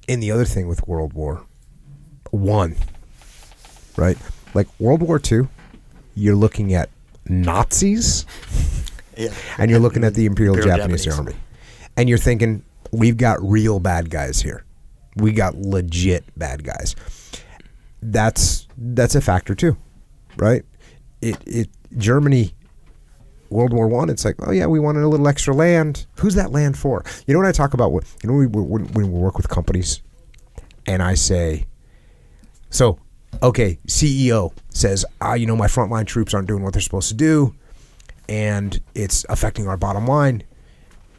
And the other thing with World War I, right? Like World War II, you're looking at Nazis, and you're looking at the Imperial Japanese Army. And you're thinking, we've got real bad guys here. We got legit bad guys. That's a factor too, right? Germany, World War I, it's like, oh yeah, we wanted a little extra land. Who's that land for? You know what I talk about? You know, when we work with companies, and I say, so, okay, CEO says, you know, my frontline troops aren't doing what they're supposed to do, and it's affecting our bottom line.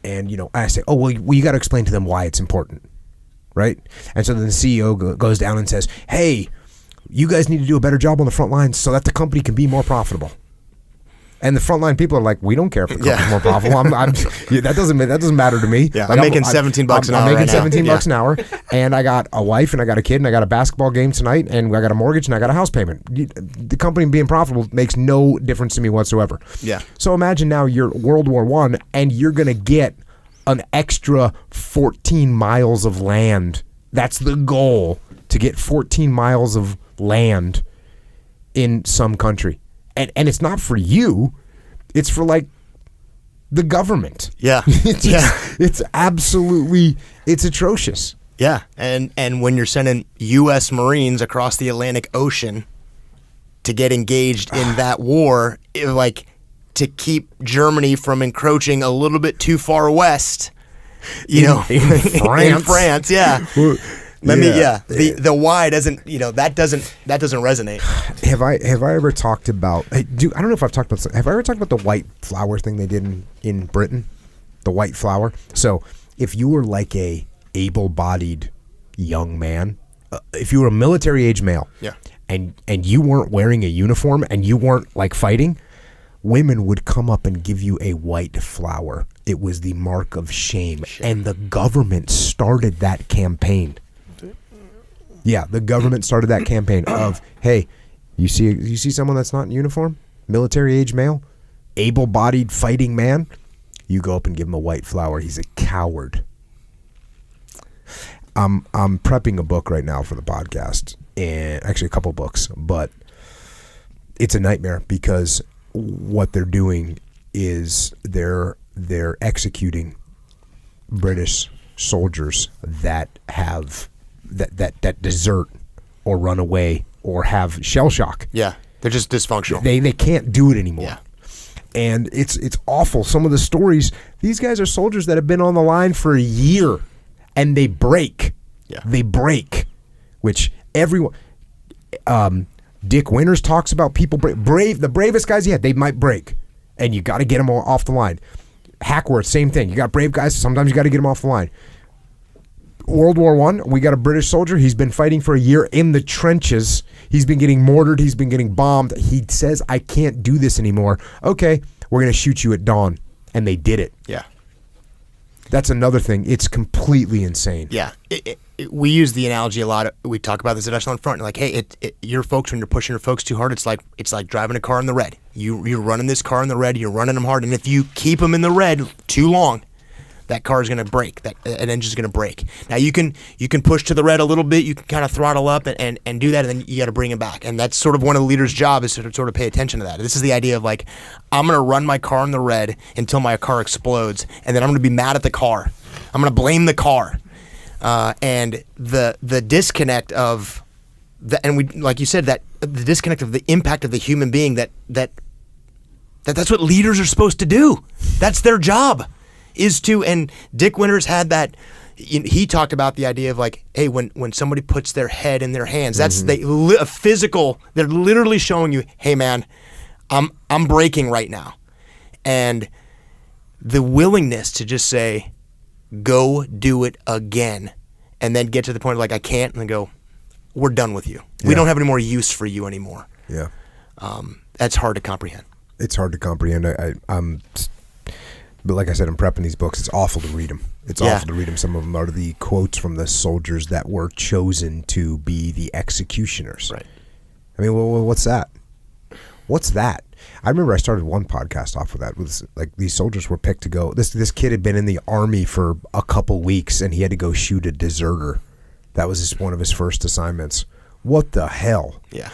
And, you know, I say, oh, well, you got to explain to them why it's important, right? And so then the CEO goes down and says, hey, you guys need to do a better job on the front lines so that the company can be more profitable. And the frontline people are like, we don't care if the company's more profitable. That doesn't matter to me. Yeah, like I'm making $17 an hour. I'm making $17 an hour, and I got a wife, and I got a kid, and I got a basketball game tonight, and I got a mortgage, and I got a house payment. The company being profitable makes no difference to me whatsoever. Yeah. So imagine now you're World War I, and you're going to get an extra 14 miles of land. That's the goal, to get 14 miles of land in some country. And it's not for you, it's for like the government. Yeah. It's absolutely, it's atrocious. Yeah. And when you're sending U.S. Marines across the Atlantic Ocean to get engaged in that war, like to keep Germany from encroaching a little bit too far west, you know, in France, yeah. The why doesn't, you know, that doesn't resonate. Have I ever talked about? I don't know if I've talked about. Have I ever talked about the white flower thing they did in Britain? The white flower. So if you were like a able-bodied young man, if you were a military-age male, and you weren't wearing a uniform and you weren't like fighting, women would come up and give you a white flower. It was the mark of shame, and the government started that campaign. Yeah, the government started that campaign of, hey, you see someone that's not in uniform, military age male, able-bodied fighting man, you go up and give him a white flower. He's a coward. I'm prepping a book right now for the podcast, and actually a couple books, but it's a nightmare because what they're doing is they're executing British soldiers that have that desert or run away or have shell shock. Yeah, they're just dysfunctional. They can't do it anymore. Yeah. And it's awful. Some of the stories, these guys are soldiers that have been on the line for a year, and they break. Yeah. They break, which everyone... Dick Winters talks about people the bravest guys he had, they might break, and you got to get them off the line. Hackworth, same thing. You got brave guys, sometimes you got to get them off the line. World War I, we got a British soldier. He's been fighting for a year in the trenches. He's been getting mortared. He's been getting bombed. He says, I can't do this anymore. Okay, we're going to shoot you at dawn. And they did it. Yeah. That's another thing. It's completely insane. Yeah. We use the analogy a lot. We talk about this at Echelon Front. Like, hey, your folks, when you're pushing your folks too hard, it's like driving a car in the red. You're running this car in the red. You're running them hard. And if you keep them in the red too long, that car is going to break. That an engine is going to break. Now you can push to the red a little bit. You can kind of throttle up and do that, and then you got to bring it back. And that's sort of one of the leader's job is to sort of pay attention to that. This is the idea of like, I'm going to run my car in the red until my car explodes, and then I'm going to be mad at the car. I'm going to blame the car. And the disconnect of the, and we, like you said, that the disconnect of the impact of the human being that's what leaders are supposed to do. That's their job. Is to, and Dick Winters had that, he talked about the idea of like, hey, when somebody puts their head in their hands, that's a physical, they're literally showing you, hey man, I'm breaking right now. And the willingness to just say, go do it again, and then get to the point of like, I can't, and then go, we're done with you. We don't have any more use for you anymore. Yeah. That's hard to comprehend. It's hard to comprehend. But like I said, I'm prepping these books. It's awful to read them. It's awful to read them. Some of them are the quotes from the soldiers that were chosen to be the executioners. Right. I mean, well, what's that? What's that? I remember I started one podcast off with that. With like these soldiers were picked to go. This kid had been in the army for a couple weeks, and he had to go shoot a deserter That was one of his first assignments. What the hell? Yeah.